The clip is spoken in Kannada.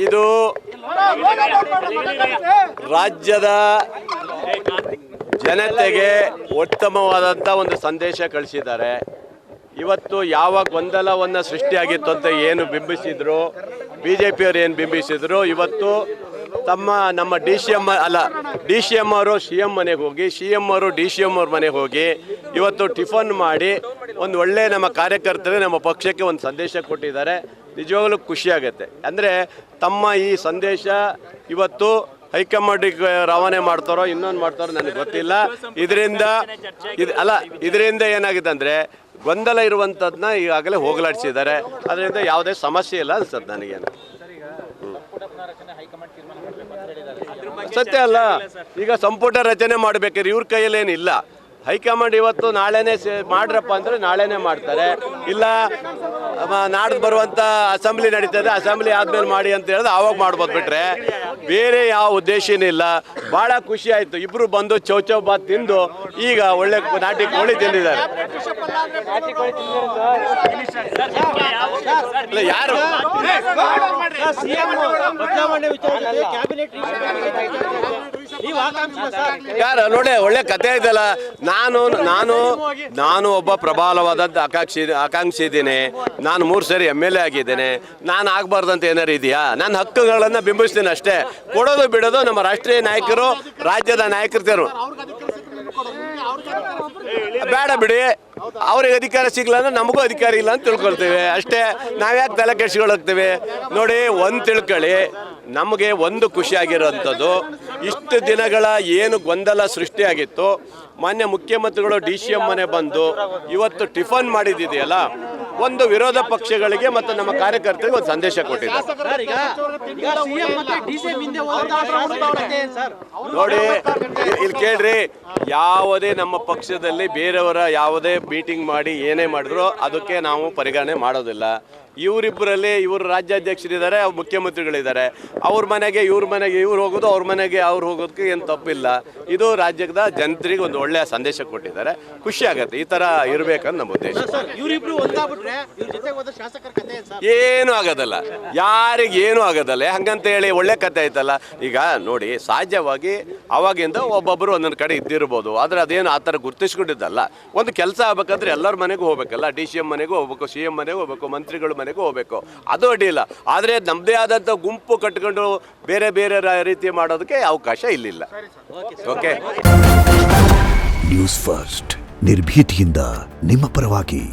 ಇದು ರಾಜ್ಯದ ಜನತೆಗೆ ಉತ್ತಮವಾದಂಥ ಒಂದು ಸಂದೇಶ ಕಳಿಸಿದ್ದಾರೆ. ಇವತ್ತು ಯಾವ ಗೊಂದಲವನ್ನು ಸೃಷ್ಟಿಯಾಗಿತ್ತು ಅಂತ ಏನು ಬಿಂಬಿಸಿದ್ರು, BJPಯವರು ಏನು ಬಿಂಬಿಸಿದ್ರು, ಇವತ್ತು ನಮ್ಮ DCM ಅವರು CM ಮನೆಗೆ ಹೋಗಿ, CM ಅವರು DCM ಅವ್ರ ಮನೆಗೆ ಹೋಗಿ ಇವತ್ತು ಟಿಫನ್ ಮಾಡಿ ಒಂದು ಒಳ್ಳೆ ನಮ್ಮ ಕಾರ್ಯಕರ್ತರಿಗೆ, ನಮ್ಮ ಪಕ್ಷಕ್ಕೆ ಒಂದು ಸಂದೇಶ ಕೊಟ್ಟಿದ್ದಾರೆ. ನಿಜವಾಗ್ಲೂ ಖುಷಿಯಾಗುತ್ತೆ. ಅಂದರೆ ತಮ್ಮ ಈ ಸಂದೇಶ ಇವತ್ತು ಹೈಕಮಾಂಡಿಗೆ ರವಾನೆ ಮಾಡ್ತಾರೋ ಇನ್ನೊಂದು ಮಾಡ್ತಾರೋ ನನಗೆ ಗೊತ್ತಿಲ್ಲ. ಇದರಿಂದ ಏನಾಗಿದೆ ಅಂದರೆ ಗೊಂದಲ ಇರುವಂಥದ್ದನ್ನ ಈಗಾಗಲೇ ಹೋಗಲಾಡಿಸಿದ್ದಾರೆ. ಅದರಿಂದ ಯಾವುದೇ ಸಮಸ್ಯೆ ಇಲ್ಲ ಅನ್ಸುತ್ತೆ ನನಗೇನು. ಸತ್ಯ ಅಲ್ಲ, ಈಗ ಸಂಪುಟ ರಚನೆ ಮಾಡಬೇಕಾದ್ರೆ ಇವ್ರ ಕೈಯಲ್ಲೇನಿಲ್ಲ. ಹೈಕಮಾಂಡ್ ಇವತ್ತು ನಾಳೆನೇ ಮಾಡ್ರಪ್ಪ ಅಂದರೆ ನಾಳೆನೇ ಮಾಡ್ತಾರೆ. ಇಲ್ಲ ನಾಡ್ದು ಬರುವಂಥ ಅಸೆಂಬ್ಲಿ ನಡೀತದೆ, ಅಸೆಂಬ್ಲಿ ಆದಮೇಲೆ ಮಾಡಿ ಅಂತ ಹೇಳಿದ್ರೆ ಆವಾಗ ಮಾಡ್ಬೋದು. ಬಿಟ್ರೆ ಬೇರೆ ಯಾವ ಉದ್ದೇಶನೇ ಇಲ್ಲ. ಭಾಳ ಖುಷಿ ಆಯಿತು, ಇಬ್ಬರು ಬಂದು ಚೌಚೌ ಬಾತ್ ತಿಂದು ಈಗ ಒಳ್ಳೆ ನಾಟಿ ಕೋಳಿ ತಿಂದಿದ್ದಾರೆ. ಯಾರು ನೋಡಿ ಒಳ್ಳೆ ಕತೆ ಇದಲ್ಲ. ನಾನು ಒಬ್ಬ ಪ್ರಬಲವಾದಂಥ ಆಕಾಂಕ್ಷಿ ಇದ್ದೀನಿ. ನಾನು 3 ಸರಿ MLA ಆಗಿದ್ದೇನೆ. ನಾನು ಆಗಬಾರ್ದಂತ ಏನಾರು ಇದೆಯಾ? ನನ್ನ ಹಕ್ಕುಗಳನ್ನು ಬಿಂಬಿಸ್ತೀನಿ ಅಷ್ಟೇ. ಕೊಡೋದು ಬಿಡೋದು ನಮ್ಮ ರಾಷ್ಟ್ರೀಯ ನಾಯಕರು, ರಾಜ್ಯದ ನಾಯಕರು. ಬೇಡ ಬಿಡಿ, ಅವ್ರಿಗೆ ಅಧಿಕಾರ ಸಿಗಲ್ಲ ಅಂದ್ರೆ ನಮಗೂ ಅಧಿಕಾರ ಇಲ್ಲ ಅಂತ ತಿಳ್ಕೊಳ್ತೇವೆ ಅಷ್ಟೇ. ನಾವ್ಯಾಕೆ ತಲೆ ಕೆಡಿಸ್ಕೊಳಕ್ತೇವೆ? ನೋಡಿ, ಒಂದು ತಿಳ್ಕೊಳ್ಳಿ, ನಮಗೆ ಒಂದು ಖುಷಿಯಾಗಿರೋಂಥದ್ದು, ಇಷ್ಟು ದಿನಗಳ ಏನು ಗೊಂದಲ ಸೃಷ್ಟಿಯಾಗಿತ್ತು, ಮಾನ್ಯ ಮುಖ್ಯಮಂತ್ರಿಗಳು DCM ಮನೆ ಬಂದು ಇವತ್ತು ಟಿಫನ್ ಮಾಡಿದ್ದಿದೆಯಲ್ಲ, ಒಂದು ವಿರೋಧ ಪಕ್ಷಗಳಿಗೆ ಮತ್ತು ನಮ್ಮ ಕಾರ್ಯಕರ್ತರಿಗೆ ಒಂದು ಸಂದೇಶ ಕೊಟ್ಟಿದ್ದಾರೆ. ನೋಡಿ ಇಲ್ಲಿ ಕೇಳ್ರಿ, ಯಾವುದೇ ನಮ್ಮ ಪಕ್ಷದಲ್ಲಿ ಬೇರೆಯವರ ಯಾವುದೇ ಮೀಟಿಂಗ್ ಮಾಡಿ ಏನೇ ಮಾಡಿದ್ರು ಅದಕ್ಕೆ ನಾವು ಪರಿಗಣನೆ ಮಾಡೋದಿಲ್ಲ. ಇವರಿಬ್ಬರಲ್ಲಿ ಇವರು ರಾಜ್ಯಾಧ್ಯಕ್ಷರಿದ್ದಾರೆ, ಅವ್ರು ಮುಖ್ಯಮಂತ್ರಿಗಳಿದ್ದಾರೆ. ಅವ್ರ ಮನೆಗೆ ಇವ್ರು ಹೋಗೋದು, ಅವ್ರ ಮನೆಗೆ ಅವ್ರು ಹೋಗೋದಕ್ಕೆ ಏನು ತಪ್ಪಿಲ್ಲ. ಇದು ರಾಜ್ಯದ ಜನತೆಗೆ ಒಂದು ಒಳ್ಳೆಯ ಸಂದೇಶ ಕೊಟ್ಟಿದ್ದಾರೆ. ಖುಷಿ ಆಗುತ್ತೆ. ಈ ಥರ ಇರಬೇಕಂತ ನಮ್ಮ ಉದ್ದೇಶ. ಏನು ಆಗೋದಲ್ಲ, ಯಾರಿಗೇನು ಆಗೋದಲ್ಲ. ಹಂಗಂತ ಹೇಳಿ ಒಳ್ಳೆ ಕತೆ ಆಯ್ತಲ್ಲ. ಈಗ ನೋಡಿ, ಸಹಜವಾಗಿ ಅವಾಗಿಂದ ಒಬ್ಬೊಬ್ಬರು ಒಂದೊಂದು ಕಡೆ ಇದ್ದಿರ್ಬೋದು, ಆದರೆ ಅದೇನು ಆ ಥರ ಗುರುತಿಸ್ಕೊಂಡಿದ್ದಲ್ಲ. ಒಂದು ಕೆಲಸ ಆಗ್ಬೇಕಂದ್ರೆ ಎಲ್ಲರ ಮನೆಗೂ ಹೋಗ್ಬೇಕಲ್ಲ. DCM ಮನೆಗೂ ಹೋಗ್ಬೇಕು, CM ಮನೆಗೂ ಹೋಗ್ಬೇಕು, ಮಂತ್ರಿಗಳ ಮನೆಗೂ ಹೋಗ್ಬೇಕು. ಅದು ಅಡ್ಡಿಲ್ಲ. ಆದರೆ ನಮ್ಮದೇ ಆದಂಥ ಗುಂಪು ಕಟ್ಕೊಂಡು ಬೇರೆ ಬೇರೆ ರೀತಿ ಮಾಡೋದಕ್ಕೆ ಅವಕಾಶ ಇಲ್ಲಿಲ್ಲ. ಓಕೆ. ನ್ಯೂಸ್ ಫಸ್ಟ್, ನಿರ್ಭೀತಿಯಿಂದ ನಿಮ್ಮ ಪರವಾಗಿ.